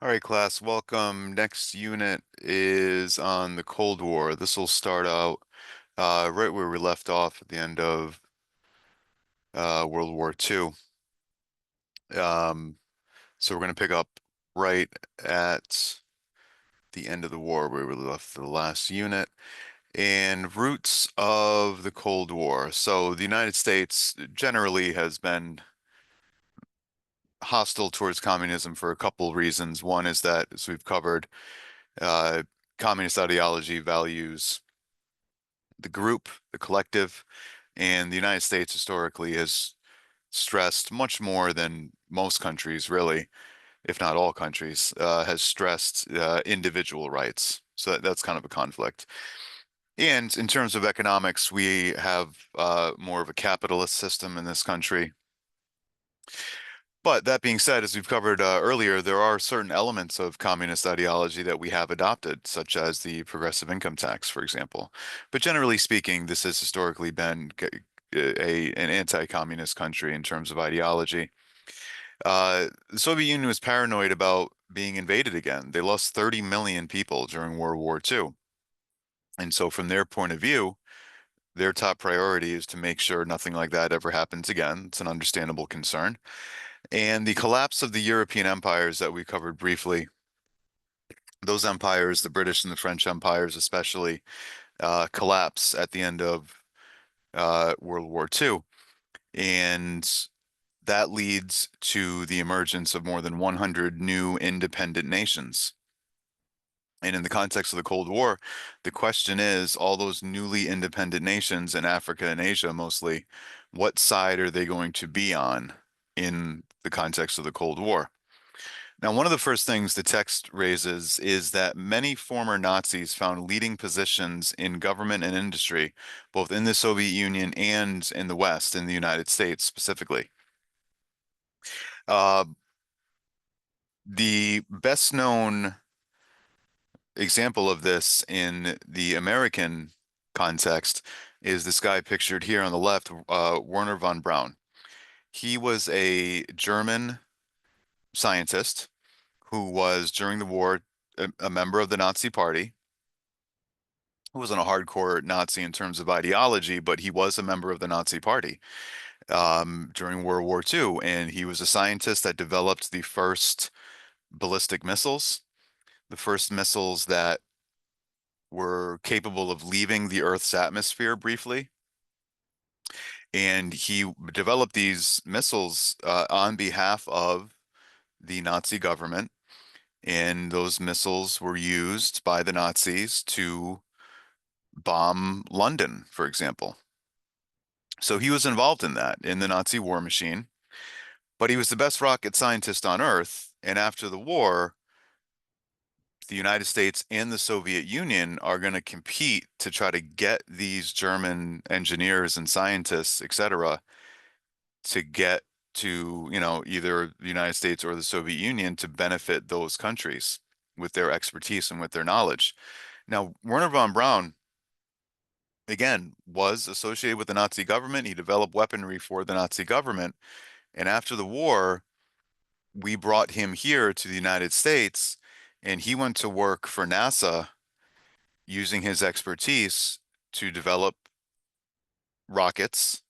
All right, class, welcome. Next unit is on the Cold War. This will start out right where we left off at the end of World War II. Um, so we're going to pick up right at the end of the war where we left the last unit and roots of the Cold War. So the United States generally has been hostile towards communism for a couple reasons. One is that, as we've covered, uh, communist ideology values the group, the collective, and the United States historically has stressed much more than most countries, really, if not all countries, has stressed individual rights. So that's kind of a conflict. And in terms of economics, we have more of a capitalist system in this country. But that being said, as we've covered earlier, there are certain elements of communist ideology that we have adopted, such as the progressive income tax, for example. But generally speaking, this has historically been an anti-communist country in terms of ideology. The Soviet Union was paranoid about being invaded again. They lost 30 million people during World War II. And so from their point of view, their top priority is to make sure nothing like that ever happens again. It's an understandable concern. And the collapse of the European empires that we covered briefly, those empires, the British and the French empires especially, collapse at the end of World War II. And that leads to the emergence of more than 100 new independent nations. And in the context of the Cold War, the question is, all those newly independent nations in Africa and Asia mostly, what side are they going to be on in the context of the Cold War? Now, one of the first things the text raises is that many former Nazis found leading positions in government and industry, both in the Soviet Union and in the West, in the United States specifically. Uh, the best known example of this in the American context is this guy pictured here on the left, Werner von Braun. He was a German scientist who was, during the war, a member of the Nazi Party, who wasn't a hardcore Nazi in terms of ideology, but he was a member of the Nazi Party during World War II. And he was a scientist that developed the first ballistic missiles, the first missiles that were capable of leaving the Earth's atmosphere briefly. And he developed these missiles on behalf of the Nazi government. And those missiles were used by the Nazis to bomb London, for example. So he was involved in that, in the Nazi war machine, but he was the best rocket scientist on Earth. And after the war, the United States and the Soviet Union are going to compete to try to get these German engineers and scientists, et cetera, to get to, either the United States or the Soviet Union to benefit those countries with their expertise and with their knowledge. Now, Werner von Braun, again, was associated with the Nazi government. He developed weaponry for the Nazi government. And after the war, we brought him here to the United States, and he went to work for NASA using his expertise to develop rockets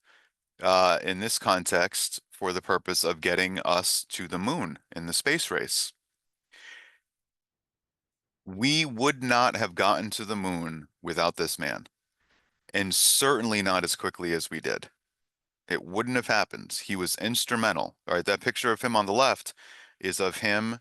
in this context for the purpose of getting us to the moon in the space race. We would not have gotten to the moon without this man, and certainly not as quickly as we did. It wouldn't have happened. He was instrumental. All right, that picture of him on the left is of him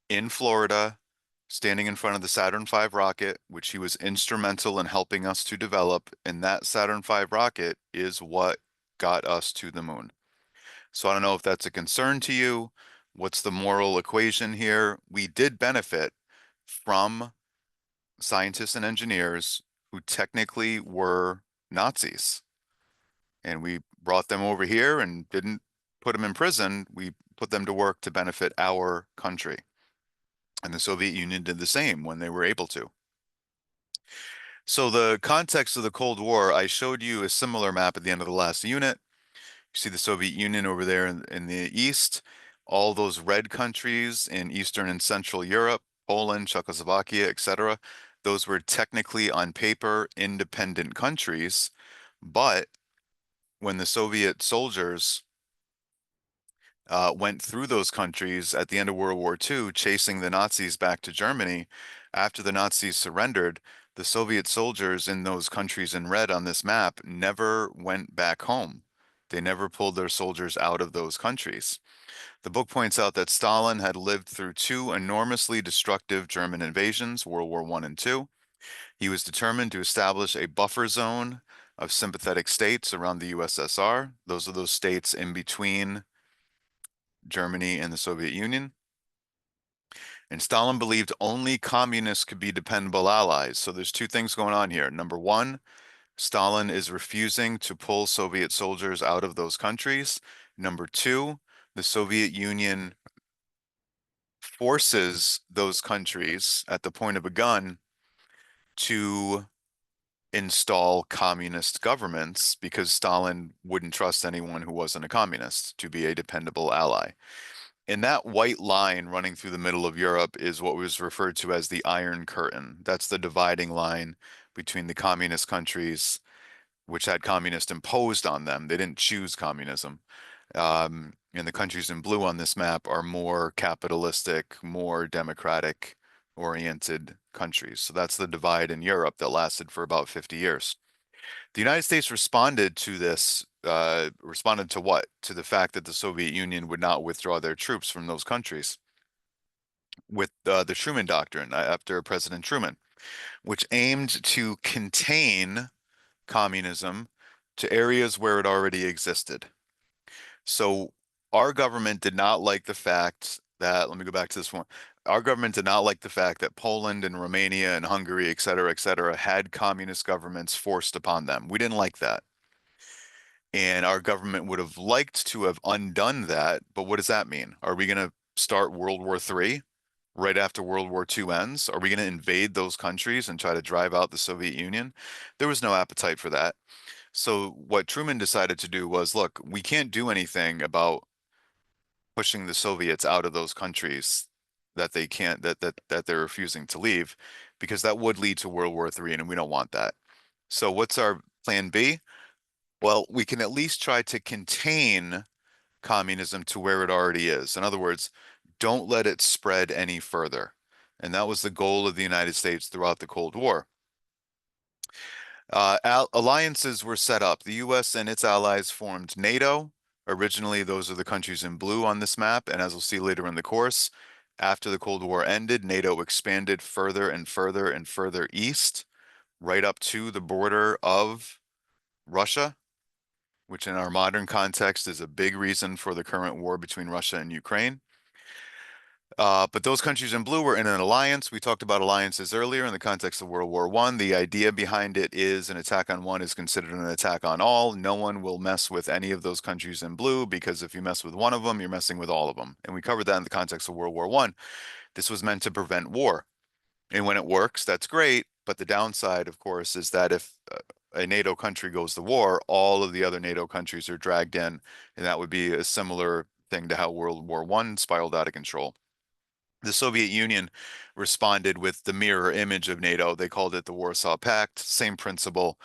in Florida, standing in front of the Saturn V rocket, which he was instrumental in helping us to develop. And that Saturn V rocket is what got us to the moon. So I don't know if that's a concern to you. What's the moral equation here? We did benefit from scientists and engineers who technically were Nazis. And we brought them over here and didn't put them in prison. We put them to work to benefit our country. And the Soviet Union did the same when they were able to. So the context of the Cold War, I showed you a similar map at the end of the last unit. You see the Soviet Union over there in the east. all those red countries in Eastern and Central Europe, Poland, Czechoslovakia, etc., those were technically on paper independent countries, but when the Soviet soldiers went through those countries at the end of World War II, chasing the Nazis back to Germany, after the Nazis surrendered, the Soviet soldiers in those countries in red on this map never went back home. They never pulled their soldiers out of those countries. The book points out that Stalin had lived through two enormously destructive German invasions, World War I and II. He was determined to establish a buffer zone of sympathetic states around the USSR. Those are those states in between Germany and the Soviet Union. And Stalin believed only communists could be dependable allies. So there's two things going on here. Number one, Stalin is refusing to pull Soviet soldiers out of those countries. Number two, the Soviet Union forces those countries at the point of a gun to install communist governments because Stalin wouldn't trust anyone who wasn't a communist to be a dependable ally. And that white line running through the middle of Europe is what was referred to as the Iron Curtain. That's the dividing line between the communist countries, which had communist imposed on them. They didn't choose communism. And the countries in blue on this map are more capitalistic, more democratic oriented countries. So that's the divide in Europe that lasted for about 50 years. The United States responded to this, responded to what? To the fact that the Soviet Union would not withdraw their troops from those countries with the Truman Doctrine after President Truman, which aimed to contain communism to areas where it already existed. So our government did not like the fact that, let me go back to this one. Our government did not like the fact that Poland and Romania and Hungary, et cetera, had communist governments forced upon them. We didn't like that. And our government would have liked to have undone that. But what does that mean? Are we going to start World War III right after World War II ends? Are we going to invade those countries and try to drive out the Soviet Union? There was no appetite for that. So what Truman decided to do was, look, we can't do anything about pushing the Soviets out of those countries that they can't that they're refusing to leave because that would lead to World War III and we don't want that. So what's our plan B? Well, we can at least try to contain communism to where it already is. In other words, don't let it spread any further. And that was the goal of the United States throughout the Cold War. Alliances were set up. The US and its allies formed NATO. Originally, those are the countries in blue on this map. And as we'll see later in the course, after the Cold War ended, NATO expanded further and further and further east, right up to the border of Russia, which in our modern context is a big reason for the current war between Russia and Ukraine. But those countries in blue were in an alliance. We talked about alliances earlier in the context of World War I. The idea behind it is an attack on one is considered an attack on all. No one will mess with any of those countries in blue because if you mess with one of them, you're messing with all of them. And we covered that in the context of World War I. This was meant to prevent war. And when it works, that's great. But the downside, of course, is that if a NATO country goes to war, all of the other NATO countries are dragged in. And that would be a similar thing to how World War I spiraled out of control. The Soviet Union responded with the mirror image of NATO. They called it the Warsaw Pact, same principle.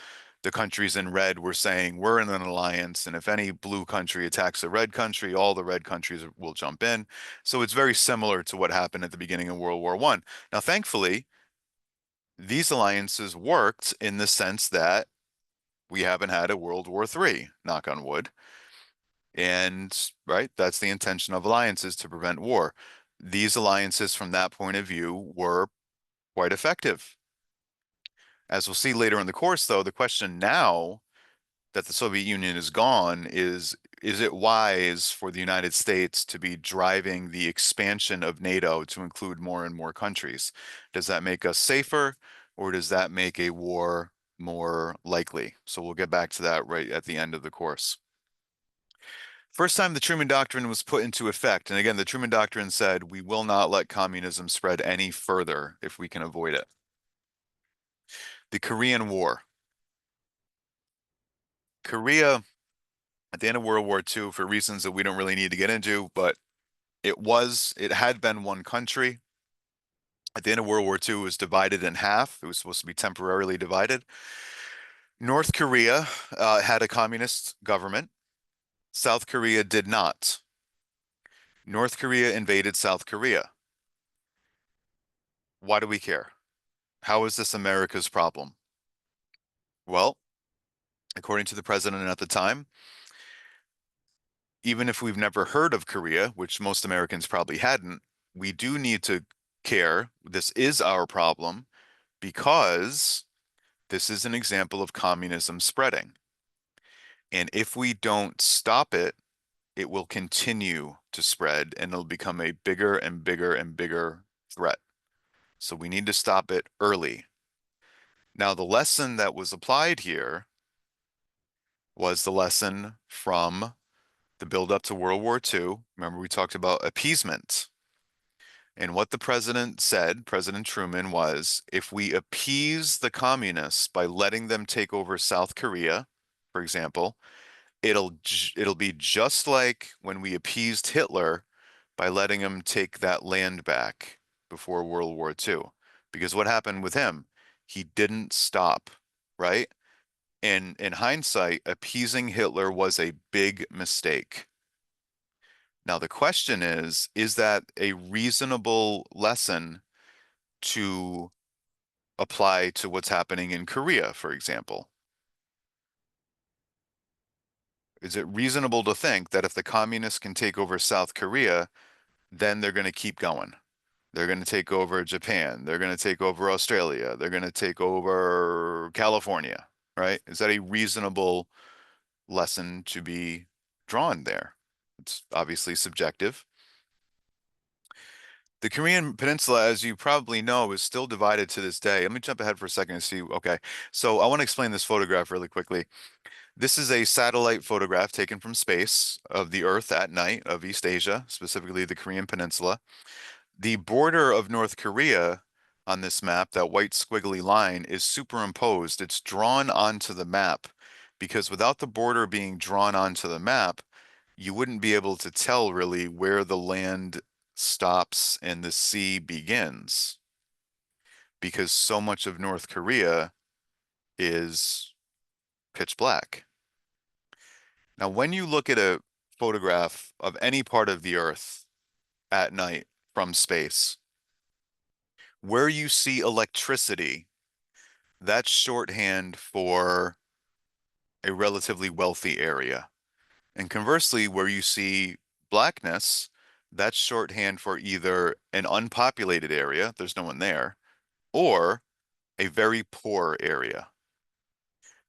The countries in red were saying, we're in an alliance, and if any blue country attacks a red country, all the red countries will jump in. So it's very similar to what happened at the beginning of World War I. Now, thankfully, these alliances worked in the sense that we haven't had a World War III, knock on wood. And right, that's the intention of alliances, to prevent war. These alliances, from that point of view, were quite effective. As we'll see later in the course, though, the question now that the Soviet Union is gone is it wise for the United States to be driving the expansion of NATO to include more and more countries? Does that make us safer, or does that make a war more likely? So we'll get back to that right at the end of the course. First time the Truman Doctrine was put into effect, and again, the Truman Doctrine said, we will not let communism spread any further if we can avoid it. The Korean War. Korea, at the end of World War II, for reasons that we don't really need to get into, but It had been one country. At the end of World War II, it was divided in half. It was supposed to be temporarily divided. North Korea had a communist government. South Korea did not. North Korea invaded South Korea. Why do we care? How is this America's problem? Well, according to the president at the time, even if we've never heard of Korea, which most Americans probably hadn't, we do need to care. This is our problem because this is an example of communism spreading. And if we don't stop it, it will continue to spread and it'll become a bigger and bigger and bigger threat. So we need to stop it early. Now, the lesson that was applied here was the lesson from the build up to World War II. Remember, we talked about appeasement. And what the president said, President Truman, was if we appease the communists by letting them take over South Korea, for example, it'll be just like when we appeased Hitler by letting him take that land back before World War II. Because what happened with him? He didn't stop, right? And in hindsight, appeasing Hitler was a big mistake. Now, the question is that a reasonable lesson to apply to what's happening in Korea, for example? Is it reasonable to think that if the communists can take over South Korea, then they're going to keep going? They're going to take over Japan. They're going to take over Australia. They're going to take over California, right? Is that a reasonable lesson to be drawn there? It's obviously subjective. The Korean Peninsula, as you probably know, is still divided to this day. Let me jump ahead for a second and see. Okay, so I want to explain this photograph really quickly. This is a satellite photograph taken from space of the Earth at night of East Asia, specifically the Korean Peninsula. The border of North Korea on this map, that white squiggly line, is superimposed. It's drawn onto the map because without the border being drawn onto the map, you wouldn't be able to tell really where the land stops and the sea begins because so much of North Korea is pitch black. Now, when you look at a photograph of any part of the Earth at night from space, where you see electricity, that's shorthand for a relatively wealthy area. And conversely, where you see blackness, that's shorthand for either an unpopulated area, there's no one there, or a very poor area.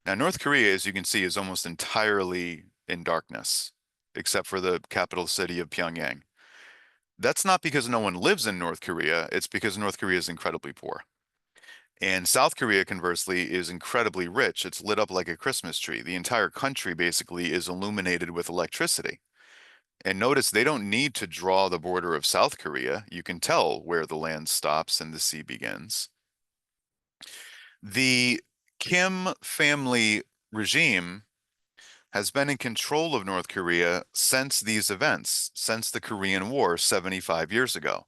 Now, North Korea, as you can see, is almost entirely in darkness, except for the capital city of Pyongyang. That's not because no one lives in North Korea, it's because North Korea is incredibly poor. And South Korea, conversely, is incredibly rich. It's lit up like a Christmas tree. The entire country basically is illuminated with electricity. And notice they don't need to draw the border of South Korea. You can tell where the land stops and the sea begins. The Kim family regime has been in control of North Korea since these events, since the Korean War 75 years ago.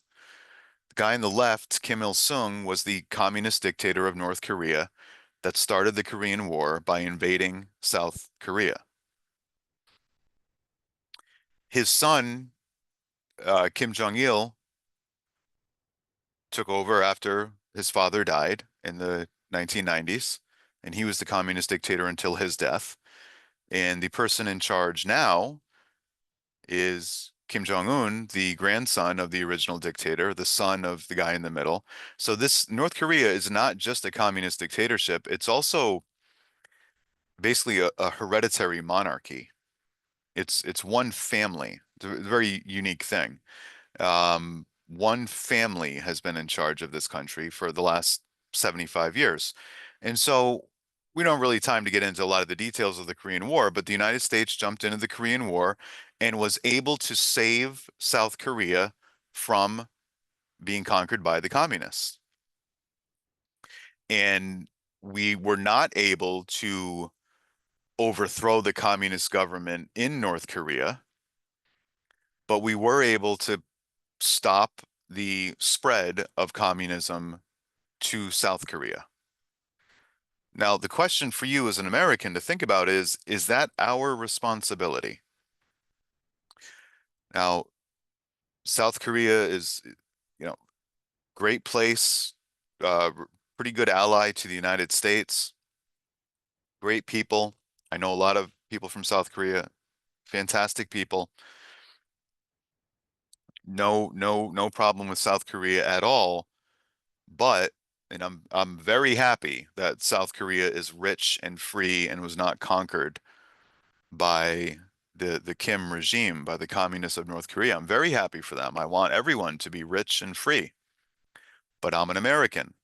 The guy on the left, Kim Il-sung, was the communist dictator of North Korea that started the Korean War by invading South Korea. His son, Kim Jong-il, took over after his father died in the 1990s, and he was the communist dictator until his death. And the person in charge now is Kim Jong-un, the grandson of the original dictator, the son of the guy in the middle. So this North Korea is not just a communist dictatorship, it's also basically a hereditary monarchy. It's one family. It's a very unique thing. One family has been in charge of this country for the last 75 years. And so we don't really time to get into a lot of the details of the Korean War, but the United States jumped into the Korean War and was able to save South Korea from being conquered by the communists. And we were not able to overthrow the communist government in North Korea, but we were able to stop the spread of communism to South Korea. Now, the question for you as an American to think about is that our responsibility? Now, South Korea is, you know, great place, pretty good ally to the United States, great people. I know a lot of people from South Korea, fantastic people. No problem with South Korea at all. But, and I'm very happy that South Korea is rich and free and was not conquered by the Kim regime, by the communists of North Korea. I'm very happy for them. I want everyone to be rich and free. But I'm an American,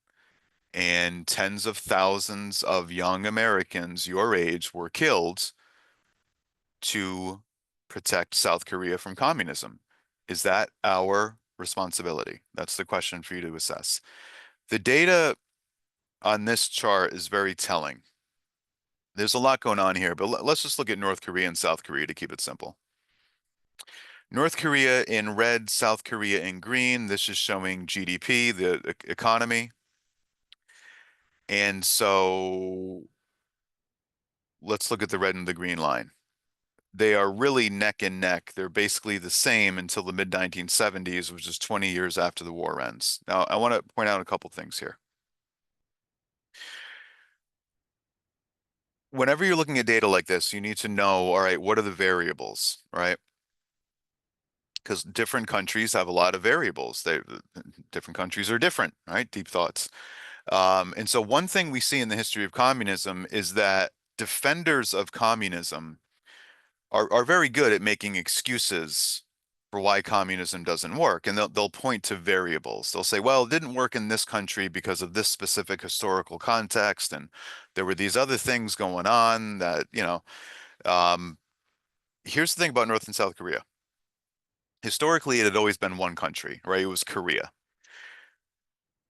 and tens of thousands of young Americans your age were killed to protect South Korea from communism. Is that our responsibility? That's the question for you to assess. The data on this chart is very telling. There's a lot going on here, but let's just look at North Korea and South Korea to keep it simple. North Korea in red, South Korea in green. This is showing GDP, the economy. And so let's look at the red and the green line. They are really neck and neck. They're basically the same until the mid 1970s, which is 20 years after the war ends. Now, I want to point out a couple things here. Whenever you're looking at data like this, you need to know, all right, what are the variables, right? Because different countries have a lot of variables. Different countries are different, right? Deep thoughts. And so one thing we see in the history of communism is that defenders of communism are very good at making excuses for why communism doesn't work. And they'll point to variables. They'll say, well, it didn't work in this country because of this specific historical context. And there were these other things going on that, here's the thing about North and South Korea. Historically, it had always been one country, right? It was Korea.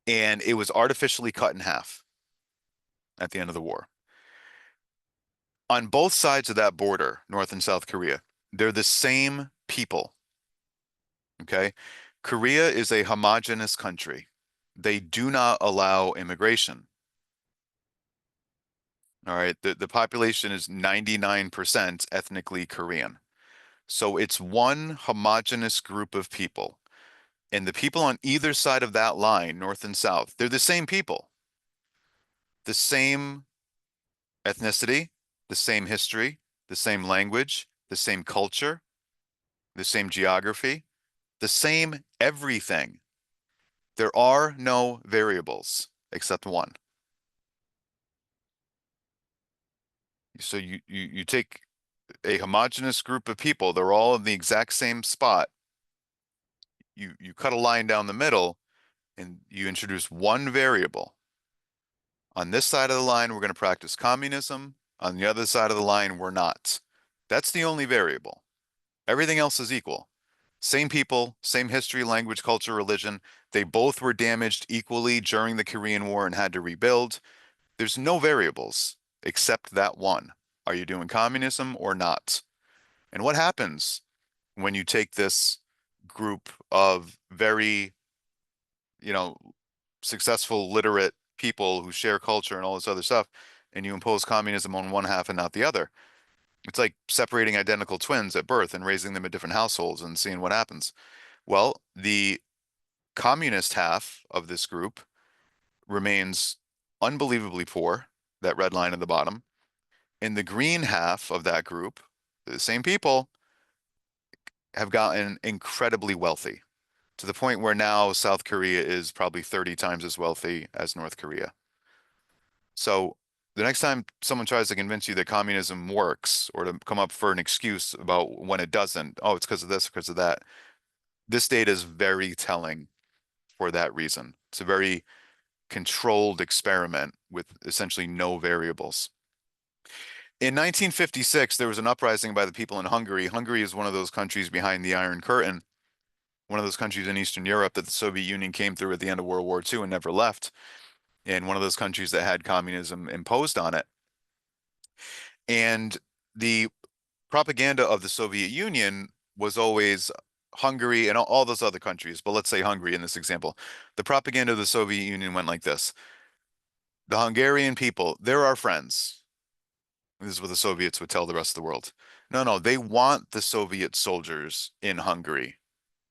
And it was artificially cut in half at the end of the war. On both sides of that border, North and South Korea, they're the same people. Okay. Korea is a homogenous country. They do not allow immigration. All right. The population is 99% ethnically Korean. So it's one homogenous group of people. And the people on either side of that line, North and South, they're the same people, the same ethnicity, the same history, the same language, the same culture, the same geography, the same everything. There are no variables except one. So you take a homogeneous group of people, they're all in the exact same spot. You cut a line down the middle and you introduce one variable. On this side of the line, we're going to practice communism. On the other side of the line, we're not. That's the only variable. Everything else is equal. Same people, same history, language, culture, religion. They both were damaged equally during the Korean War and had to rebuild. There's no variables except that one. Are you doing communism or not? And what happens when you take this group of very, you know, successful, literate people who share culture and all this other stuff, and you impose communism on one half and not the other? It's like separating identical twins at birth and raising them in different households and seeing what happens. Well, the communist half of this group remains unbelievably poor, that red line at the bottom. And the green half of that group, the same people, have gotten incredibly wealthy to the point where now South Korea is probably 30 times as wealthy as North Korea. So the next time someone tries to convince you that communism works or to come up for an excuse about when it doesn't, oh, it's because of this, because of that, this data is very telling for that reason. It's a very controlled experiment with essentially no variables. In 1956, there was an uprising by the people in Hungary. Hungary is one of those countries behind the Iron Curtain, one of those countries in Eastern Europe that the Soviet Union came through at the end of World War II and never left, and one of those countries that had communism imposed on it. And the propaganda of the Soviet Union was always, Hungary and all those other countries, but let's say Hungary in this example. The propaganda of the Soviet Union went like this. The Hungarian people, they're our friends. This is what the Soviets would tell the rest of the world. No, no, they want the Soviet soldiers in Hungary.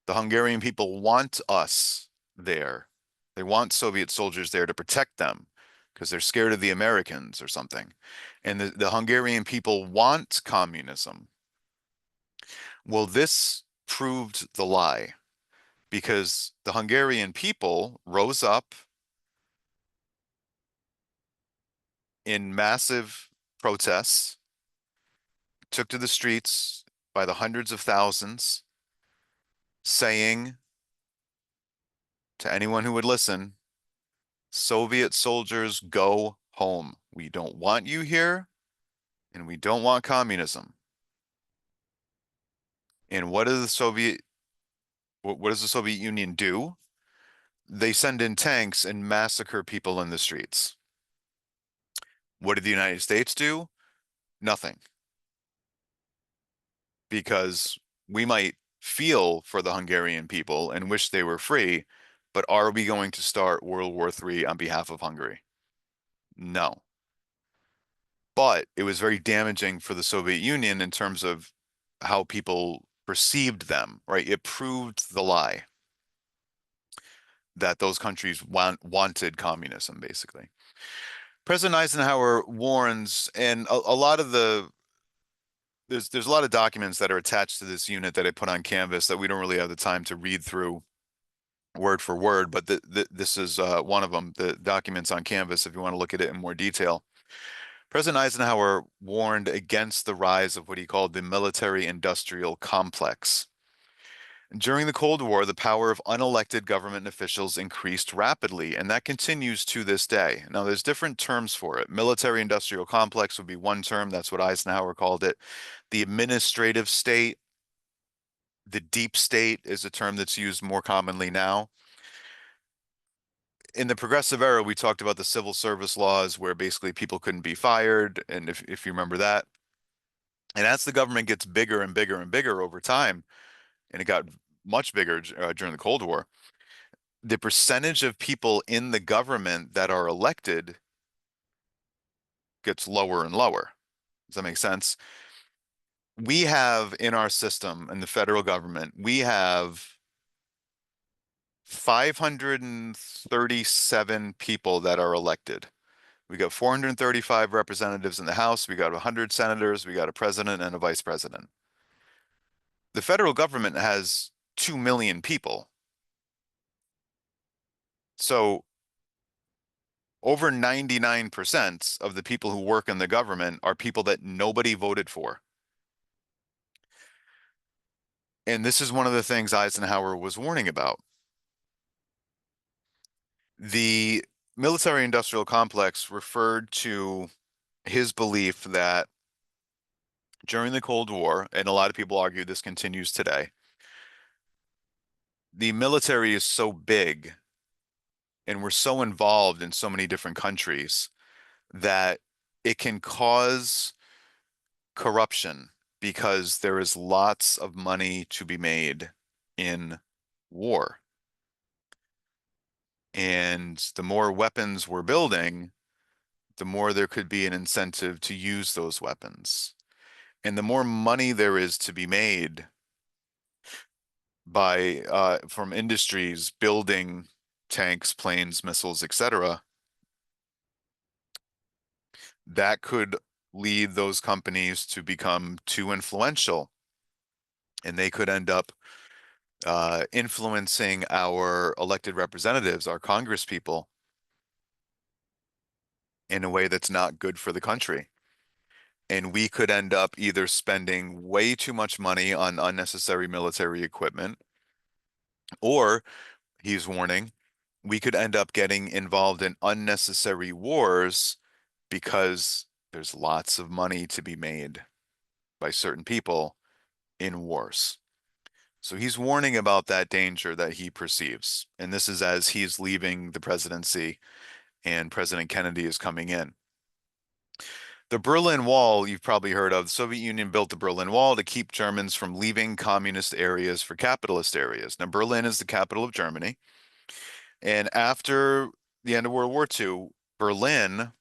The Hungarian people want us there. They want Soviet soldiers there to protect them because they're scared of the Americans or something. And the Hungarian people want communism. Well, this proved the lie because the Hungarian people rose up in massive protests, took to the streets by the hundreds of thousands, saying to anyone who would listen, Soviet soldiers, go home. We don't want you here, and we don't want communism. And what does the Soviet Union do? They send in tanks and massacre people in the streets. What did the United States do? Nothing. Because we might feel for the Hungarian people and wish they were free, but are we going to start World War III on behalf of Hungary? No. But it was very damaging for the Soviet Union in terms of how people perceived them, right? It proved the lie that those countries wanted communism, basically. President Eisenhower warns, and a lot of there's a lot of documents that are attached to this unit that I put on Canvas that we don't really have the time to read through word for word, but this is one of them, the documents on Canvas, if you want to look at it in more detail. President Eisenhower warned against the rise of what he called the military-industrial complex. During the Cold War, the power of unelected government officials increased rapidly, and that continues to this day. Now, there's different terms for it. Military-industrial complex would be one term. That's what Eisenhower called it. The administrative state, the deep state is a term that's used more commonly now. In the progressive era, we talked about the civil service laws where basically people couldn't be fired. And if you remember that, and as the government gets bigger and bigger and bigger over time, and it got much bigger during the Cold War, the percentage of people in the government that are elected gets lower and lower. Does that make sense? We have in our system, in the federal government, we have 537 people that are elected. We got 435 representatives in the House. We got 100 senators. We got a president and a vice president. The federal government has 2 million people. So over 99% of the people who work in the government are people that nobody voted for. And this is one of the things Eisenhower was warning about. The military-industrial complex referred to his belief that during the Cold War, and a lot of people argue this continues today, the military is so big and we're so involved in so many different countries that it can cause corruption because there is lots of money to be made in war. And the more weapons we're building, the more there could be an incentive to use those weapons. And the more money there is to be made by from industries building tanks, planes, missiles, etc., that could lead those companies to become too influential, and they could end up influencing our elected representatives, our Congress people, in a way that's not good for the country. And we could end up either spending way too much money on unnecessary military equipment, or he's warning, we could end up getting involved in unnecessary wars because there's lots of money to be made by certain people in wars. So he's warning about that danger that he perceives. And this is as he's leaving the presidency and President Kennedy is coming in. The Berlin Wall, you've probably heard of. The Soviet Union built the Berlin Wall to keep Germans from leaving communist areas for capitalist areas. Now, Berlin is the capital of Germany. And after the end of World War II, Berlin,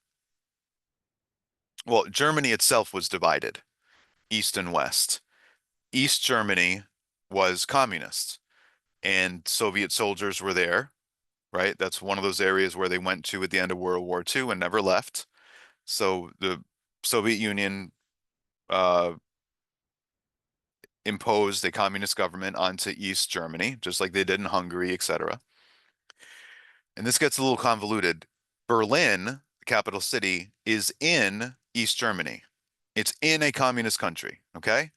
well, Germany itself was divided, East and West. East Germany was communist, and Soviet soldiers were there, right? That's one of those areas where they went to at the end of World War II and never left. So the Soviet Union uh, imposed a communist government onto East Germany, just like they did in Hungary, etc. And this gets a little convoluted. Berlin, the capital city, is in East Germany. It's in a communist country, okay?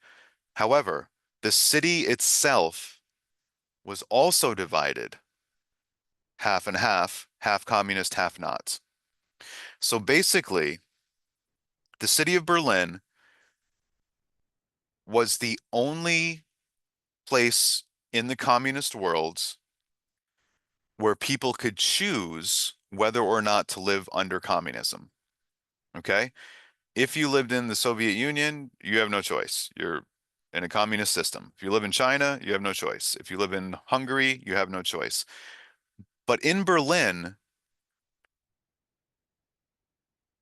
However, the city itself was also divided half and half communist, half not. So basically, the city of Berlin was the only place in the communist world where people could choose whether or not to live under communism. Okay? If you lived in the Soviet Union, you have no choice. You're in a communist system. If you live in China, you have no choice. If you live in Hungary, you have no choice. But in Berlin,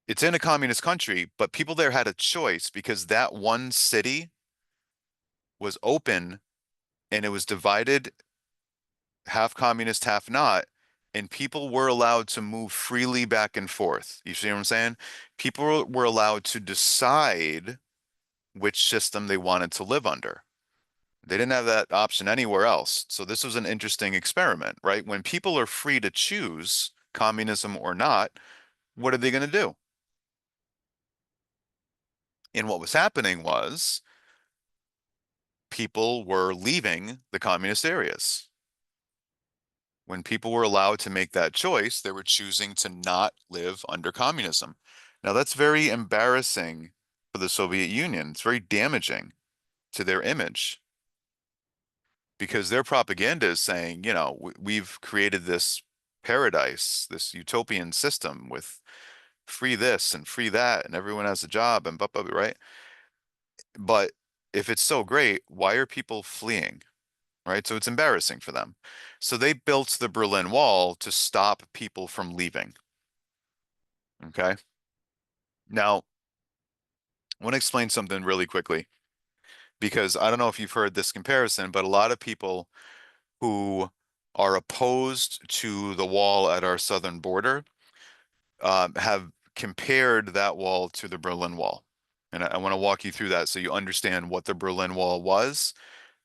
it's in a communist country, but people there had a choice because that one city was open and it was divided half communist, half not, and people were allowed to move freely back and forth. You see what I'm saying? People were allowed to decide which system they wanted to live under. They didn't have that option anywhere else. So this was an interesting experiment, right? When people are free to choose communism or not, what are they going to do? And what was happening was people were leaving the communist areas. When people were allowed to make that choice, they were choosing to not live under communism. Now, that's very embarrassing for the Soviet Union. It's very damaging to their image because their propaganda is saying, we've created this paradise, this utopian system with free this and free that, and everyone has a job and blah, blah, blah, right? But if it's so great, why are people fleeing? Right? So it's embarrassing for them. So they built the Berlin Wall to stop people from leaving. Okay. Now, I want to explain something really quickly because I don't know if you've heard this comparison, but a lot of people who are opposed to the wall at our southern border have compared that wall to the Berlin Wall. And I want to walk you through that so you understand what the Berlin Wall was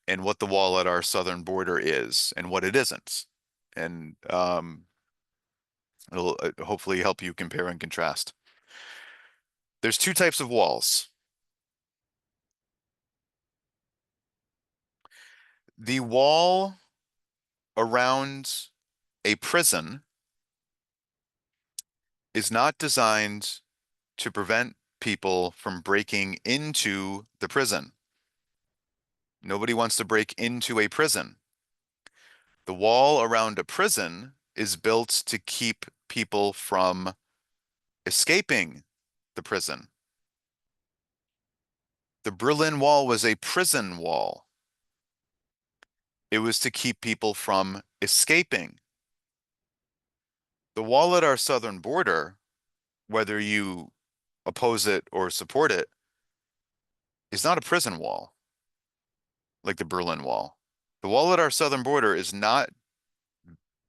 and what the wall at our southern border is and what it isn't. And it'll hopefully help you compare and contrast. There's two types of walls. The wall around a prison is not designed to prevent people from breaking into the prison. Nobody wants to break into a prison. The wall around a prison is built to keep people from escaping the prison. The Berlin Wall was a prison wall. It was to keep people from escaping. The wall at our southern border, whether you oppose it or support it, is not a prison wall like the Berlin Wall. The wall at our southern border is not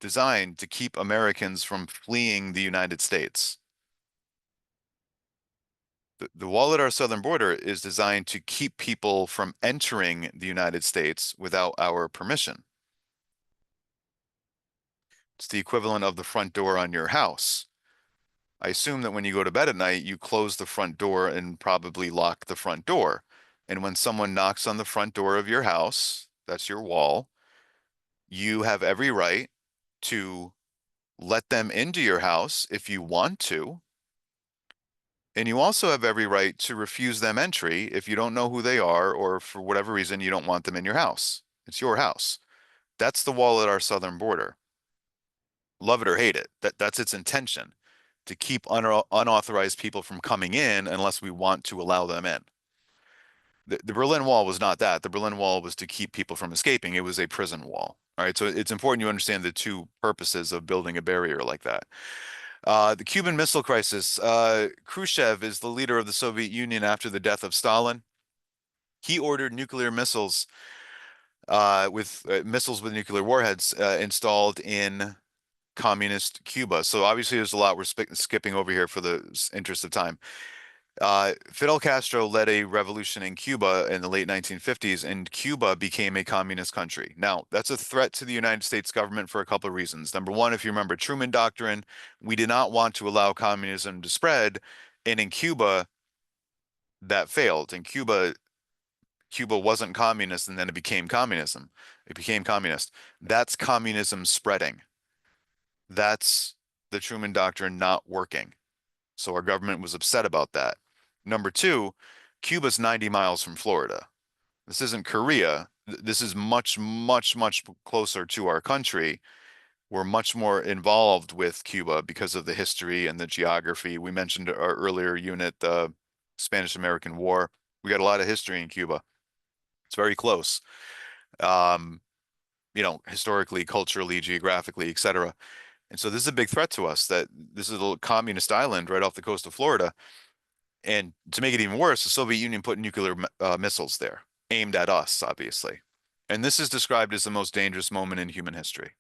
designed to keep Americans from fleeing the United States. The wall at our southern border is designed to keep people from entering the United States without our permission. It's the equivalent of the front door on your house. I assume that when you go to bed at night, you close the front door and probably lock the front door. And when someone knocks on the front door of your house, that's your wall, you have every right to let them into your house if you want to. And you also have every right to refuse them entry if you don't know who they are or for whatever reason you don't want them in your house. It's your house. That's the wall at our southern border. Love it or hate it. That's its intention, to keep unauthorized people from coming in unless we want to allow them in. The Berlin Wall was not that. The Berlin Wall was to keep people from escaping. It was a prison wall. All right, so it's important you understand the two purposes of building a barrier like that. The Cuban Missile Crisis. Khrushchev is the leader of the Soviet Union after the death of Stalin. He ordered nuclear missiles with missiles with nuclear warheads installed in communist Cuba. So obviously there's a lot we're skipping over here for the interest of time. Fidel Castro led a revolution in Cuba in the late 1950s, and Cuba became a communist country. Now, that's a threat to the United States government for a couple of reasons. Number one, if you remember Truman Doctrine, we did not want to allow communism to spread, and in Cuba, that failed. In Cuba, Cuba wasn't communist, and then it became communism. It became communist. That's communism spreading. That's the Truman Doctrine not working. So our government was upset about that. Number two, Cuba's 90 miles from Florida. This isn't Korea. This is much, much, much closer to our country. We're much more involved with Cuba because of the history and the geography. We mentioned our earlier unit, the Spanish-American War. We got a lot of history in Cuba. It's very close. Um, historically, culturally, geographically, et cetera. And so this is a big threat to us that this is a little communist island right off the coast of Florida. And to make it even worse, the Soviet Union put nuclear missiles there, aimed at us, obviously. And this is described as the most dangerous moment in human history.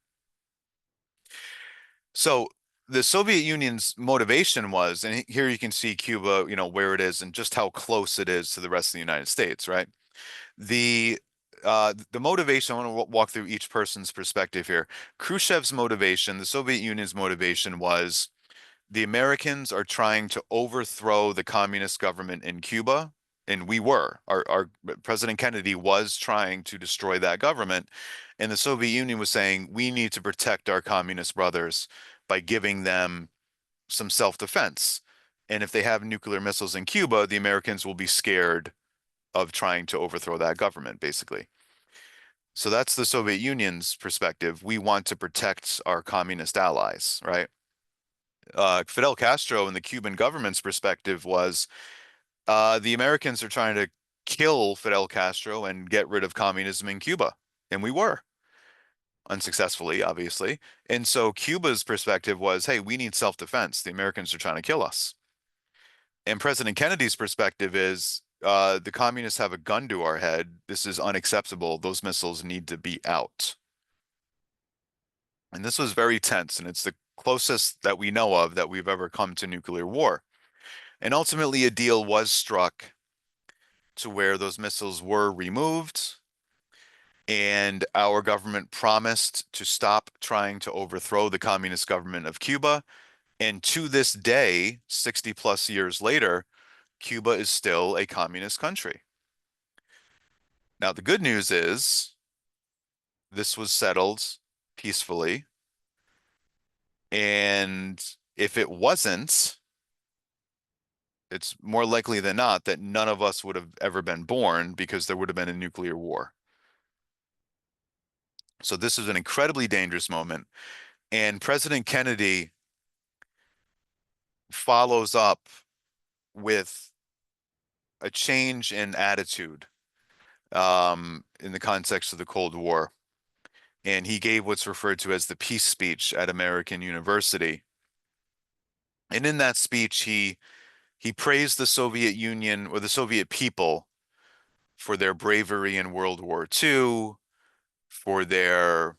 So the Soviet Union's motivation was, and here you can see Cuba, where it is and just how close it is to the rest of the United States, right? The motivation, I want to walk through each person's perspective here. Khrushchev's motivation, the Soviet Union's motivation was the Americans are trying to overthrow the communist government in Cuba, and we were. Our President Kennedy was trying to destroy that government, and the Soviet Union was saying we need to protect our communist brothers by giving them some self-defense. And if they have nuclear missiles in Cuba, the Americans will be scared of trying to overthrow that government, basically. So that's the Soviet Union's perspective. We want to protect our communist allies, right? Fidel Castro and the Cuban government's perspective was the Americans are trying to kill Fidel Castro and get rid of communism in Cuba. And we were, unsuccessfully, obviously. And so Cuba's perspective was, hey, we need self-defense. The Americans are trying to kill us. And President Kennedy's perspective is the communists have a gun to our head. This is unacceptable. Those missiles need to be out. And this was very tense, and it's the closest that we know of that we've ever come to nuclear war. And ultimately, a deal was struck to where those missiles were removed, and our government promised to stop trying to overthrow the communist government of Cuba. And to this day, 60 plus years later, Cuba is still a communist country. Now, the good news is this was settled peacefully. And if it wasn't, it's more likely than not that none of us would have ever been born because there would have been a nuclear war. So this is an incredibly dangerous moment. And President Kennedy follows up with a change in attitude in the context of the Cold War. And he gave what's referred to as the peace speech at American University. And in that speech, he praised the Soviet Union or the Soviet people for their bravery in World War II, for their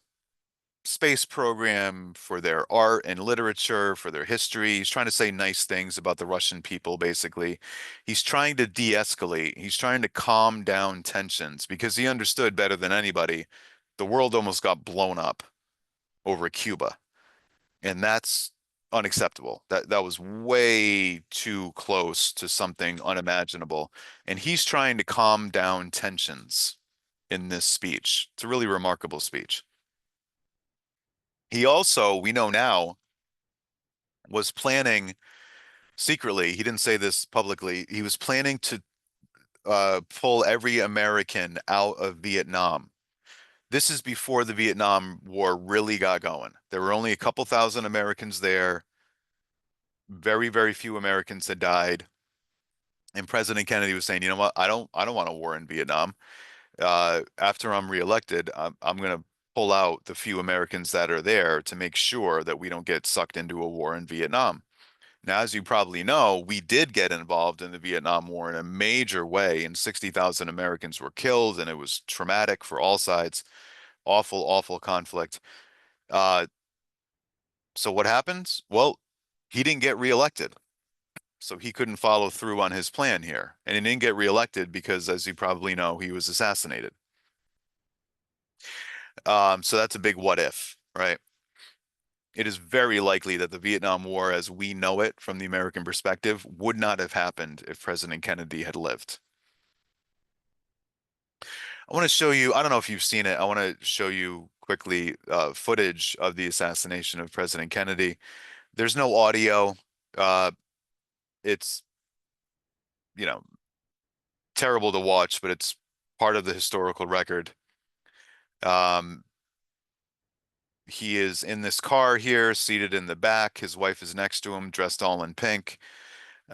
space program, for their art and literature, for their history. He's trying to say nice things about the Russian people, basically. He's trying to de-escalate. He's trying to calm down tensions because he understood better than anybody the world almost got blown up over Cuba. And that's unacceptable. That was way too close to something unimaginable. And he's trying to calm down tensions in this speech. It's a really remarkable speech. He also, we know now, was planning secretly, he didn't say this publicly, he was planning to pull every American out of Vietnam. This is before the Vietnam War really got going. There were only a couple thousand Americans there. Very, very few Americans had died. And President Kennedy was saying, you know what, I don't want a war in Vietnam. After I'm reelected, I'm going to pull out the few Americans that are there to make sure that we don't get sucked into a war in Vietnam. Now, as you probably know, we did get involved in the Vietnam War in a major way, and 60,000 Americans were killed, and it was traumatic for all sides. Awful, awful conflict. Uh, so what happens? Well, he didn't get reelected, so he couldn't follow through on his plan here. And he didn't get reelected because, as you probably know, he was assassinated. So that's a big what if, right? It is very likely that the Vietnam War, as we know it from the American perspective, would not have happened if President Kennedy had lived. I want to show you, I don't know if you've seen it, I want to show you quickly footage of the assassination of President Kennedy. There's no audio. Uh, it's, you know, terrible to watch, but it's part of the historical record. Um, he is in this car here, seated in the back. His wife is next to him, dressed all in pink.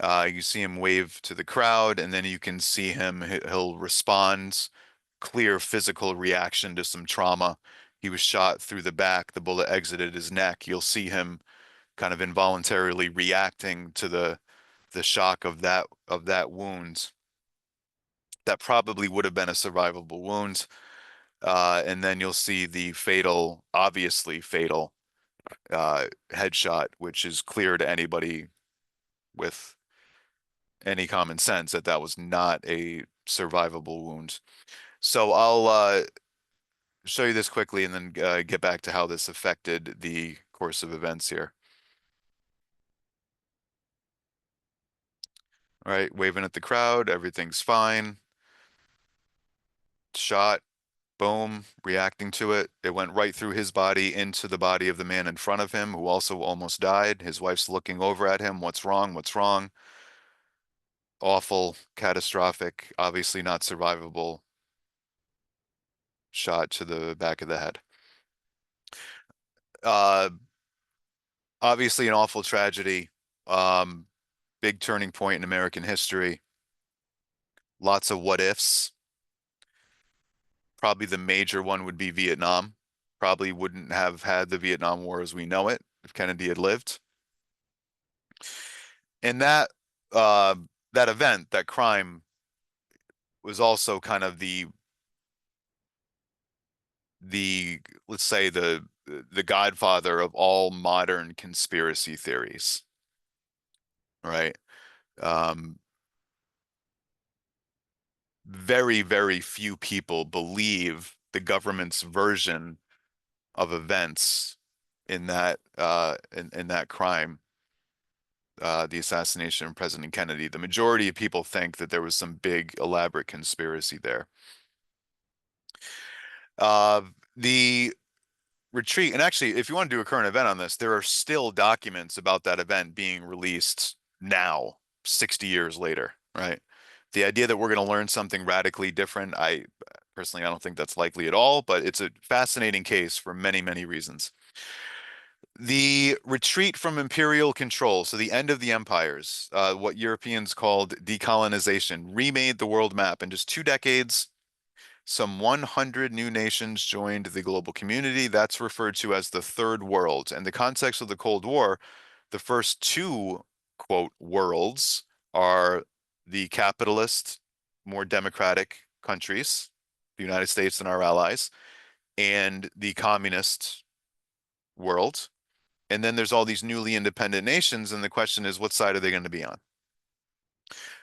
You see him wave to the crowd, and then you can see him, he'll respond, clear physical reaction to some trauma. He was shot through the back, the bullet exited his neck. You'll see him kind of involuntarily reacting to the shock of that wound. That probably would have been a survivable wound. And then you'll see the fatal, obviously fatal, headshot, which is clear to anybody with any common sense that that was not a survivable wound. So I'll show you this quickly and then get back to how this affected the course of events here. All right, waving at the crowd, everything's fine. Shot, boom, reacting to it. It went right through his body into the body of the man in front of him who also almost died. His wife's looking over at him. What's wrong? What's wrong? Awful, catastrophic, obviously not survivable shot to the back of the head. Uh, Obviously an awful tragedy. Um, Big turning point in American history. Lots of what ifs. Probably the major one would be Vietnam. Probably wouldn't have had the Vietnam War as we know it if Kennedy had lived. And uh, that event, that crime, was also kind of the let's say the godfather of all modern conspiracy theories, right? Um, Very, very few people believe the government's version of events in in that crime, the assassination of President Kennedy. The majority of people think that there was some big elaborate conspiracy there. Uh, the retreat, and actually, if you want to do a current event on this, there are still documents about that event being released now, 60 years later, right? The idea that we're going to learn something radically different, I personally, I don't think that's likely at all, but it's a fascinating case for many, many reasons. The retreat from imperial control, so the end of the empires, what Europeans called decolonization, remade the world map in just 2 decades. Some 100 new nations joined the global community. That's referred to as the Third World. In the context of the Cold War, the first two, quote, worlds are the capitalist, more democratic countries, the United States and our allies, and the communist world. And then there's all these newly independent nations, and the question is, what side are they going to be on?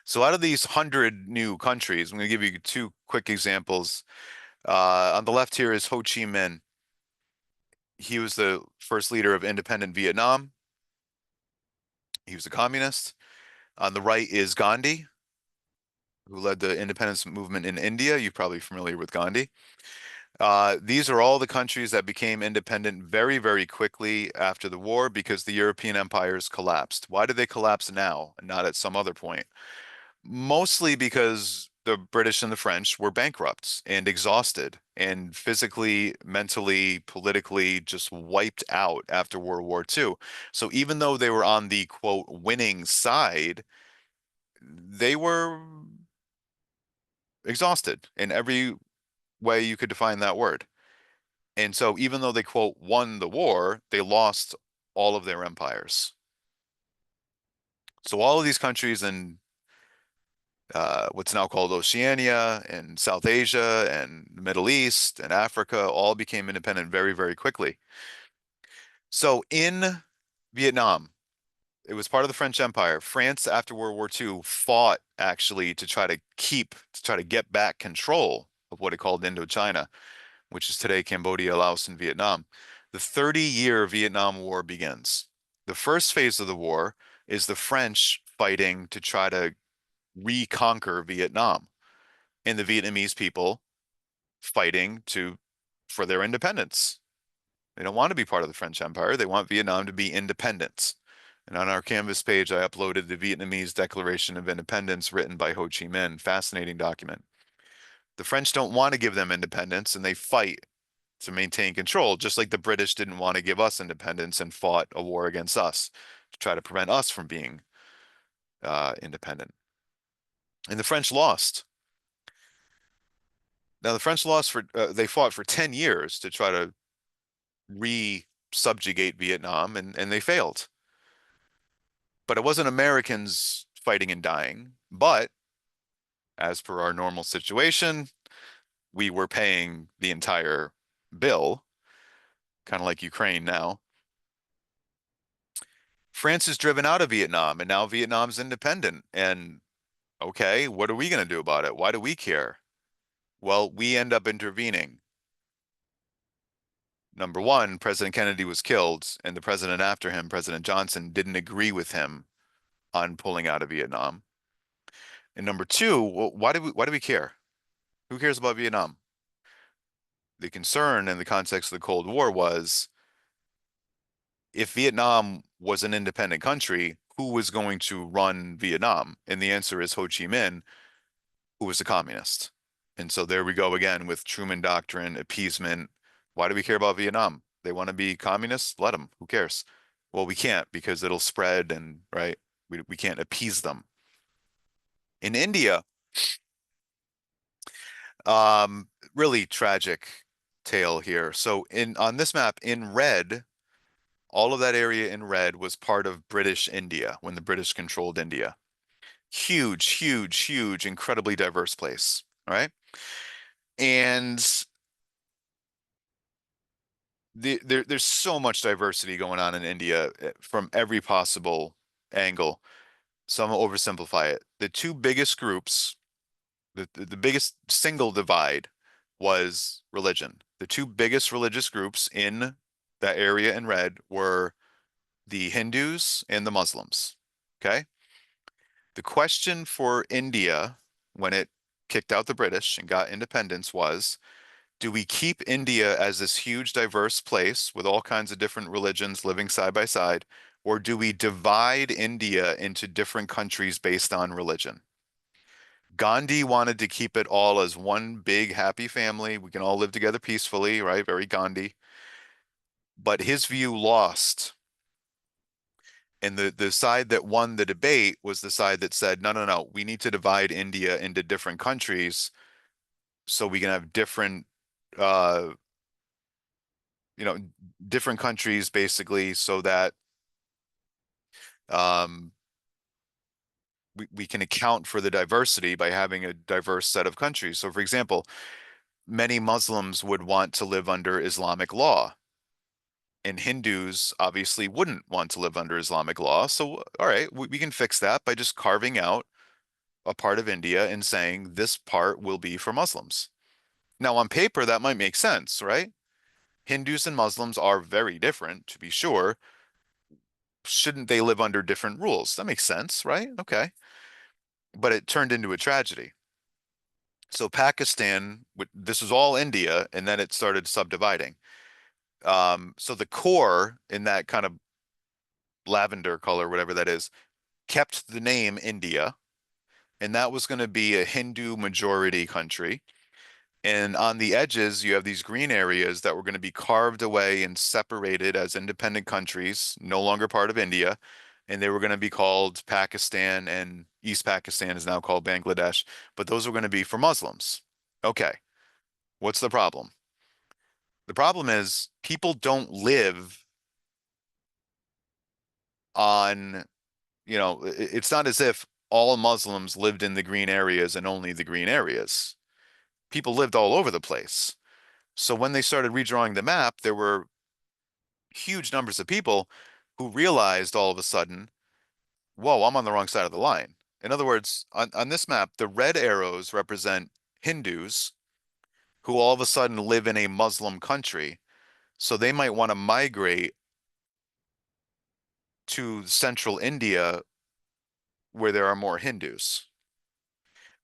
So out of these 100 new countries, I'm going to give you two quick examples. On the left here is Ho Chi Minh. He was the first leader of independent Vietnam. He was a communist. On the right is Gandhi, who led the independence movement in India. You're probably familiar with Gandhi. These are all the countries that became independent very, very quickly after the war because the European empires collapsed. Why did they collapse now and not at some other point? Mostly because the British and the French were bankrupt and exhausted and physically, mentally, politically just wiped out after World War II. So even though they were on the quote winning side, they were exhausted in every way you could define that word. And so even though they quote won the war, they lost all of their empires. So all of these countries in what's now called Oceania and South Asia and the Middle East and Africa all became independent very, very quickly. So in Vietnam, it was part of the French Empire. France, after World War II, fought actually to try to get back control of what it called Indochina, which is today Cambodia, Laos, and Vietnam. The 30-year Vietnam War begins. The first phase of the war is the French fighting to try to reconquer Vietnam, and the Vietnamese people fighting for their independence. They don't want to be part of the French Empire. They want Vietnam to be independent. And on our Canvas page, I uploaded the Vietnamese Declaration of Independence written by Ho Chi Minh. Fascinating document. The French don't want to give them independence, and they fight to maintain control, just like the British didn't want to give us independence and fought a war against us to try to prevent us from being independent. And the French lost. Now, the French lost they fought for 10 years to try to re-subjugate Vietnam, and they failed. But it wasn't Americans fighting and dying, but as per our normal situation, we were paying the entire bill, kind of like Ukraine now. France is driven out of Vietnam, and now Vietnam's independent. And okay, what are we going to do about it? Why do we care? Well, we end up intervening. Number one, President Kennedy was killed, and the president after him, President Johnson, didn't agree with him on pulling out of Vietnam. And number two, why do we care? Who cares about Vietnam? The concern in the context of the Cold War was if Vietnam was an independent country, who was going to run Vietnam? And the answer is Ho Chi Minh, who was a communist. And so there we go again with Truman Doctrine, appeasement. Why do we care about Vietnam? They want to be communists? Let them. Who cares? Well, we can't because it'll spread and, right, we can't appease them. In India, really tragic tale here. So on this map in red, all of that area in red was part of British India when the British controlled India. Huge, huge, huge, incredibly diverse place, right? And there's so much diversity going on in India from every possible angle. So I'm gonna oversimplify it. The two biggest groups, the biggest single divide was religion. The two biggest religious groups in that area in red were the Hindus and the Muslims. Okay. The question for India when it kicked out the British and got independence was, do we keep India as this huge, diverse place with all kinds of different religions living side by side, or do we divide India into different countries based on religion? Gandhi wanted to keep it all as one big happy family. We can all live together peacefully, right? Very Gandhi. But his view lost. And the side that won the debate was the side that said, no, no, no, we need to divide India into different countries so we can have different uh you know different countries basically so that um we can account for the diversity by having a diverse set of countries. So for example, many Muslims would want to live under Islamic law, and Hindus obviously wouldn't want to live under Islamic law. So all right, we can fix that by just carving out a part of India and saying this part will be for Muslims. Now on paper that might make sense, right? Hindus and Muslims are very different, to be sure. Shouldn't they live under different rules? That makes sense, right? Okay. But it turned into a tragedy. So Pakistan, this was all India, and then it started subdividing. So the core in that kind of lavender color, whatever that is, kept the name India, and that was going to be a Hindu majority country. And on the edges, you have these green areas that were going to be carved away and separated as independent countries, no longer part of India. And they were going to be called Pakistan, and East Pakistan is now called Bangladesh. But those were going to be for Muslims. Okay, what's the problem? The problem is people don't live on, it's not as if all Muslims lived in the green areas and only the green areas. People lived all over the place. So when they started redrawing the map, there were huge numbers of people who realized all of a sudden, whoa, I'm on the wrong side of the line. In other words, on this map, the red arrows represent Hindus who all of a sudden live in a Muslim country. So they might want to migrate to central India where there are more Hindus.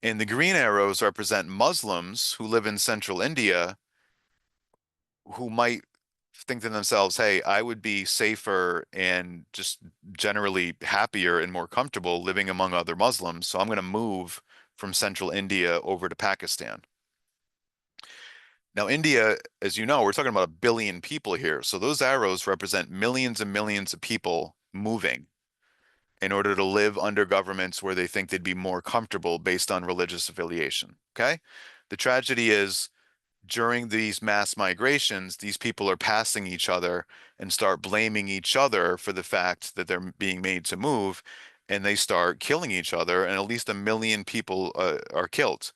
And the green arrows represent Muslims who live in central India who might think to themselves, hey, I would be safer and just generally happier and more comfortable living among other Muslims. So I'm going to move from central India over to Pakistan. Now, India, as you know, we're talking about 1 billion people here. So those arrows represent millions and millions of people moving in order to live under governments where they think they'd be more comfortable based on religious affiliation. Okay? The tragedy is during these mass migrations, these people are passing each other and start blaming each other for the fact that they're being made to move, and they start killing each other, and at least 1 million people are killed.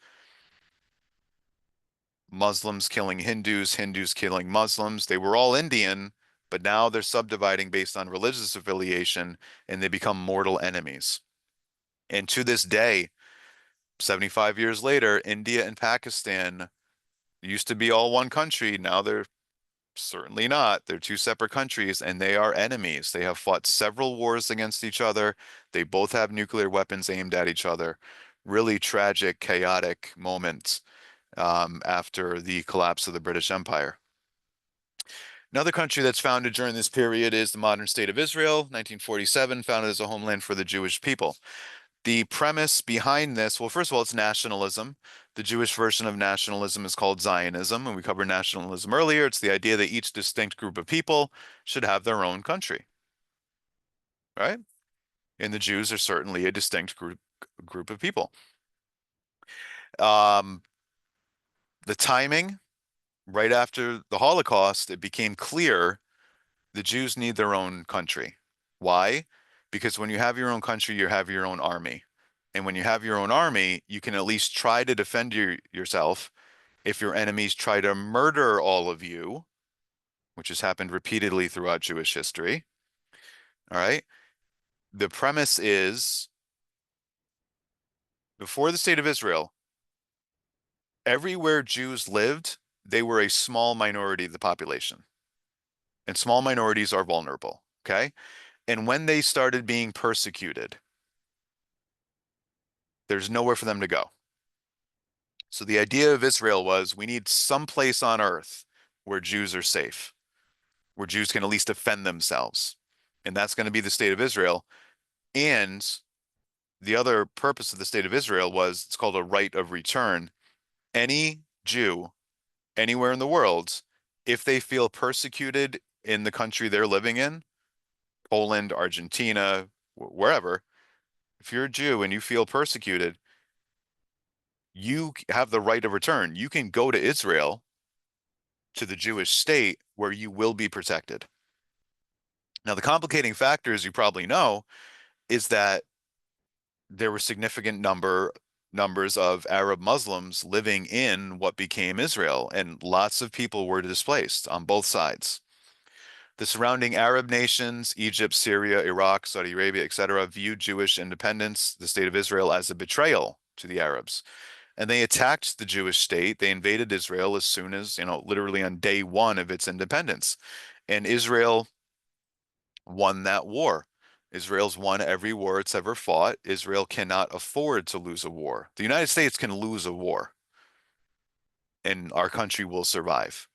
Muslims killing Hindus, Hindus killing Muslims. They were all Indian, but now they're subdividing based on religious affiliation, and they become mortal enemies. And to this day, 75 years later, India and Pakistan used to be all one country. Now they're certainly not. They're two separate countries and they are enemies. They have fought several wars against each other. They both have nuclear weapons aimed at each other. Really tragic, chaotic moments after the collapse of the British Empire. Another country that's founded during this period is the modern state of Israel, 1947, founded as a homeland for the Jewish people. The premise behind this, well, first of all, it's nationalism. The Jewish version of nationalism is called Zionism, and we covered nationalism earlier. It's the idea that each distinct group of people should have their own country, right? And the Jews are certainly a distinct group of people. Um, the timing, right after the Holocaust, it became clear the Jews need their own country. Why? Because when you have your own country, you have your own army. And when you have your own army, you can at least try to defend yourself if your enemies try to murder all of you, which has happened repeatedly throughout Jewish history. All right. The premise is before the state of Israel, everywhere Jews lived, they were a small minority of the population. And small minorities are vulnerable. Okay. And when they started being persecuted, there's nowhere for them to go. So the idea of Israel was we need some place on earth where Jews are safe, where Jews can at least defend themselves. And that's going to be the state of Israel. And the other purpose of the state of Israel was it's called a right of return. Any Jew anywhere in the world, if they feel persecuted in the country they're living in, Poland, Argentina, wherever, if you're a Jew and you feel persecuted, you have the right of return. You can go to Israel, to the Jewish state, where you will be protected. Now, the complicating factor, as you probably know, is that there were significant numbers of Arab Muslims living in what became Israel, and lots of people were displaced on both sides. The surrounding Arab nations, Egypt, Syria, Iraq, Saudi Arabia, etc., viewed Jewish independence, the state of Israel, as a betrayal to the Arabs. And they attacked the Jewish state. They invaded Israel as soon as, literally on day one of its independence. And Israel won that war. Israel's won every war it's ever fought. Israel cannot afford to lose a war. The United States can lose a war, and our country will survive.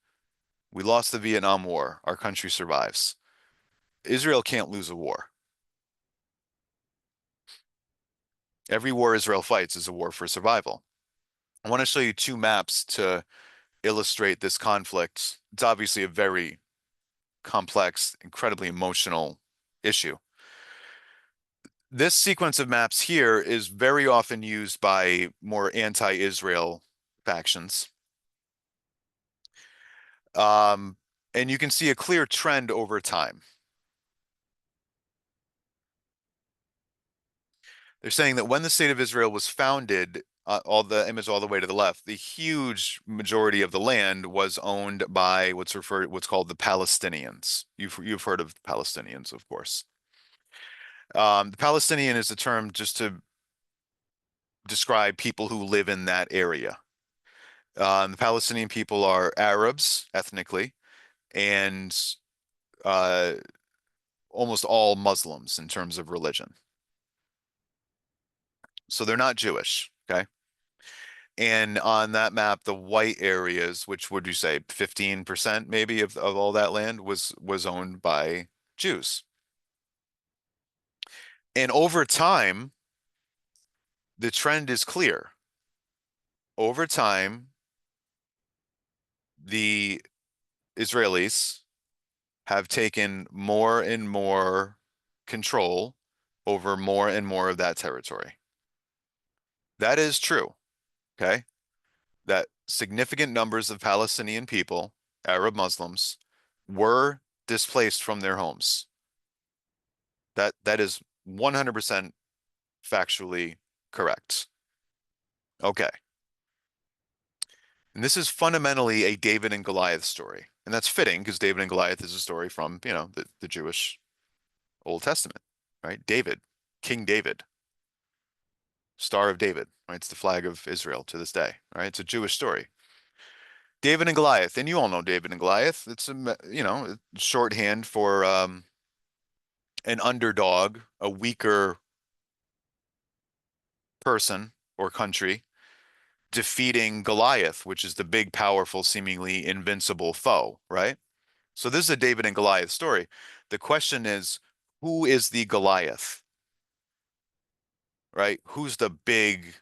We lost the Vietnam War. Our country survives. Israel can't lose a war. Every war Israel fights is a war for survival. I want to show you two maps to illustrate this conflict. It's obviously a very complex, incredibly emotional issue. This sequence of maps here is very often used by more anti-Israel factions. Um, and you can see a clear trend over time. They're saying that when the state of Israel was founded, all the image all the way to the left, the huge majority of the land was owned by what's called the Palestinians. You've heard of Palestinians, of course. The Palestinian is a term just to describe people who live in that area. The Palestinian people are Arabs ethnically and uh, almost all Muslims in terms of religion. So they're not Jewish, okay? And on that map, the white areas, which would you say 15% maybe of all that land was owned by Jews. And over time, the trend is clear. Over time, the Israelis have taken more and more control over more and more of that territory. That is true, okay? That significant numbers of Palestinian people, Arab Muslims, were displaced from their homes. That is 100% factually correct. Okay. And this is fundamentally a David and Goliath story. And that's fitting because David and Goliath is a story from, the Jewish Old Testament, right? David, King David, Star of David, right? It's the flag of Israel to this day, right? It's a Jewish story. David and Goliath, and you all know David and Goliath. It's shorthand for an underdog, a weaker person or country defeating Goliath, which is the big, powerful, seemingly invincible foe, right? So this is a David and Goliath story. The question is, who is the Goliath, right? Who's the big,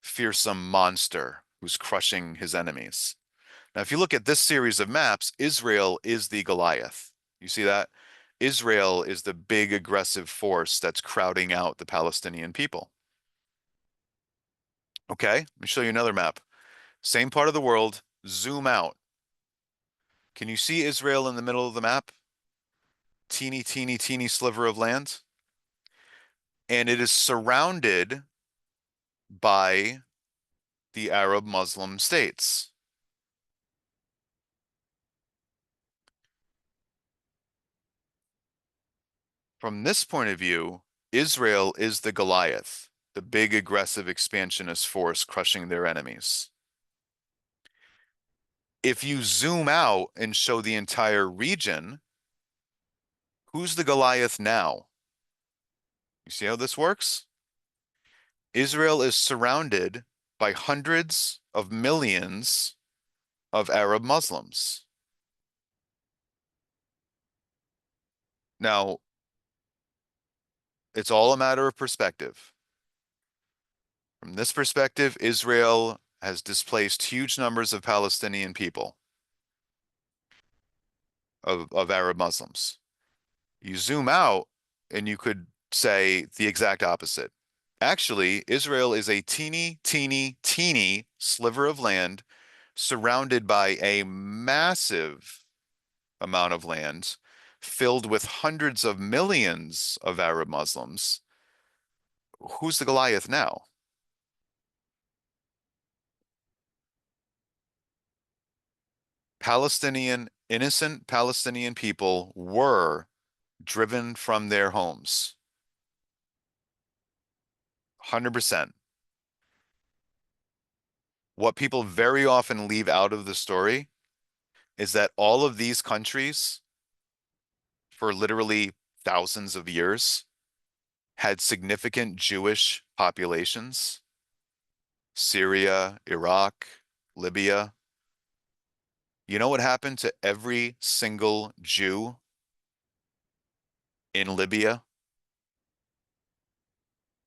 fearsome monster who's crushing his enemies? Now, if you look at this series of maps, Israel is the Goliath. You see that? Israel is the big aggressive force that's crowding out the Palestinian people. Okay, let me show you another map. Same part of the world, zoom out. Can you see Israel in the middle of the map? Teeny, teeny, teeny sliver of land. And it is surrounded by the Arab Muslim states. From this point of view, Israel is the Goliath, the big aggressive expansionist force crushing their enemies. If you zoom out and show the entire region, who's the Goliath now? You see how this works? Israel is surrounded by hundreds of millions of Arab Muslims. Now, it's all a matter of perspective. From this perspective, Israel has displaced huge numbers of Palestinian people, of Arab Muslims. You zoom out and you could say the exact opposite. Actually, Israel is a teeny, teeny, teeny sliver of land surrounded by a massive amount of land filled with hundreds of millions of Arab Muslims. Who's the Goliath now? Innocent Palestinian people were driven from their homes. 100%. What people very often leave out of the story is that all of these countries, for literally thousands of years, had significant Jewish populations. Syria, Iraq, Libya. You know what happened to every single Jew in Libya?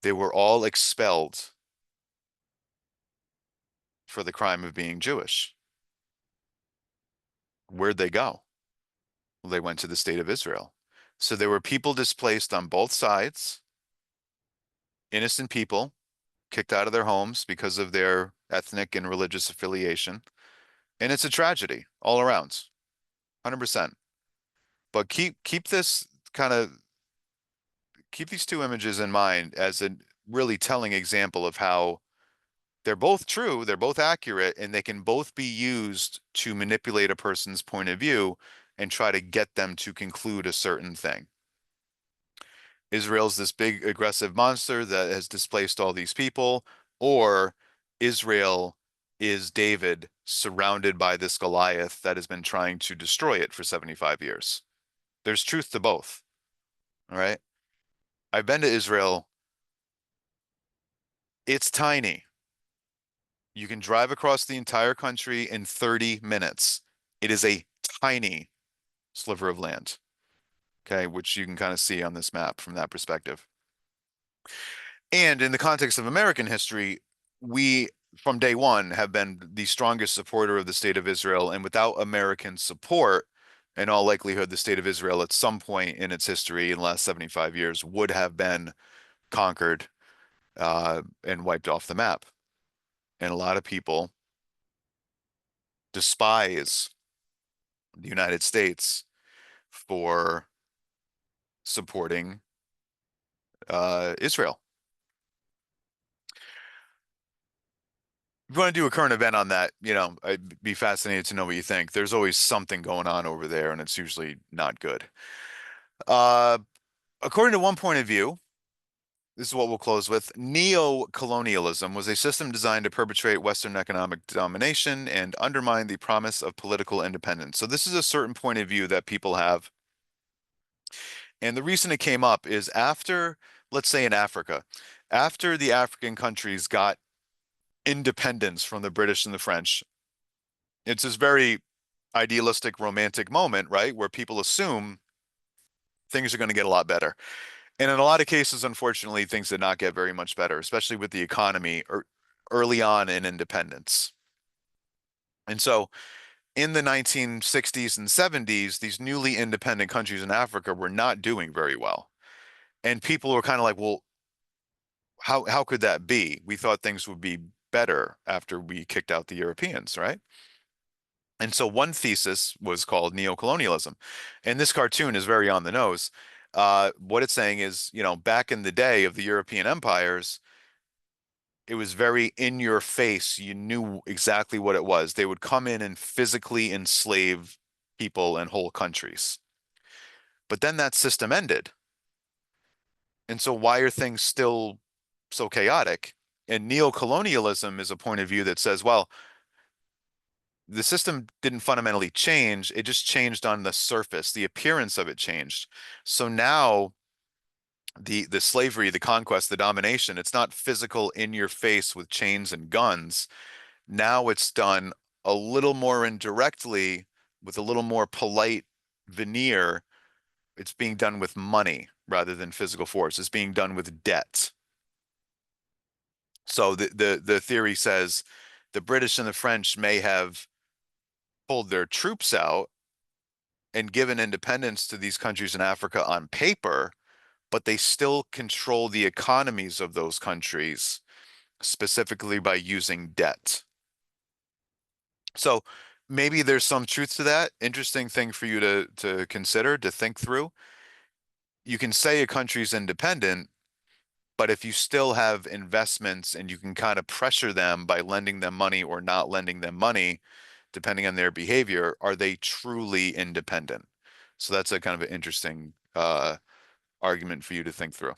They were all expelled for the crime of being Jewish. Where'd they go? Well, they went to the state of Israel. So there were people displaced on both sides, innocent people kicked out of their homes because of their ethnic and religious affiliation. And it's a tragedy all around, 100%. But keep this kind of keep these two images in mind as a really telling example of how they're both true, they're both accurate, and they can both be used to manipulate a person's point of view and try to get them to conclude a certain thing. Israel's this big aggressive monster that has displaced all these people, or Israel is David surrounded by this Goliath that has been trying to destroy it for 75 years. There's truth to both. All right. I've been to Israel. It's tiny. You can drive across the entire country in 30 minutes. It is a tiny sliver of land, okay, which you can kind of see on this map from that perspective. And in the context of American history, we, from day one, have been the strongest supporter of the state of Israel. And without American support, in all likelihood, the state of Israel at some point in its history in the last 75 years would have been conquered and wiped off the map. And a lot of people despise the United States for supporting Israel. If you want to do a current event on that, I'd be fascinated to know what you think. There's always something going on over there, and it's usually not good. Uh, According to one point of view, this is what we'll close with. Neo-colonialism was a system designed to perpetrate Western economic domination and undermine the promise of political independence. So this is a certain point of view that people have. And the reason it came up is after, let's say in Africa, after the African countries got independence from the British and the French, it's this very idealistic, romantic moment, right? Where people assume things are going to get a lot better. And in a lot of cases, unfortunately, things did not get very much better, especially with the economy or early on in independence. And so in the 1960s and 70s, these newly independent countries in Africa were not doing very well. And people were kind of like, well, how could that be? We thought things would be better after we kicked out the Europeans, right? And so one thesis was called neocolonialism. And this cartoon is very on the nose. What it's saying is, back in the day of the European empires, it was very in your face. You knew exactly what it was. They would come in and physically enslave people and whole countries. But then that system ended. And so why are things still so chaotic? And neocolonialism is a point of view that says, well, the system didn't fundamentally change. It just changed on the surface. The appearance of it changed. So now the slavery, the conquest, the domination, it's not physical in your face with chains and guns. Now it's done a little more indirectly with a little more polite veneer. It's being done with money rather than physical force. It's being done with debt. So the theory says the British and the French may have pulled their troops out and given independence to these countries in Africa on paper, but they still control the economies of those countries, specifically by using debt. So maybe there's some truth to that. Interesting thing for you to consider, to think through. You can say a country's independent, but if you still have investments and you can kind of pressure them by lending them money or not lending them money, depending on their behavior, are they truly independent? So that's a kind of an interesting argument for you to think through.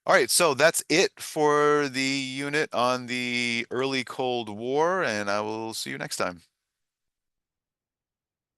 All right, so that's it for the unit on the early Cold War, and I will see you next time.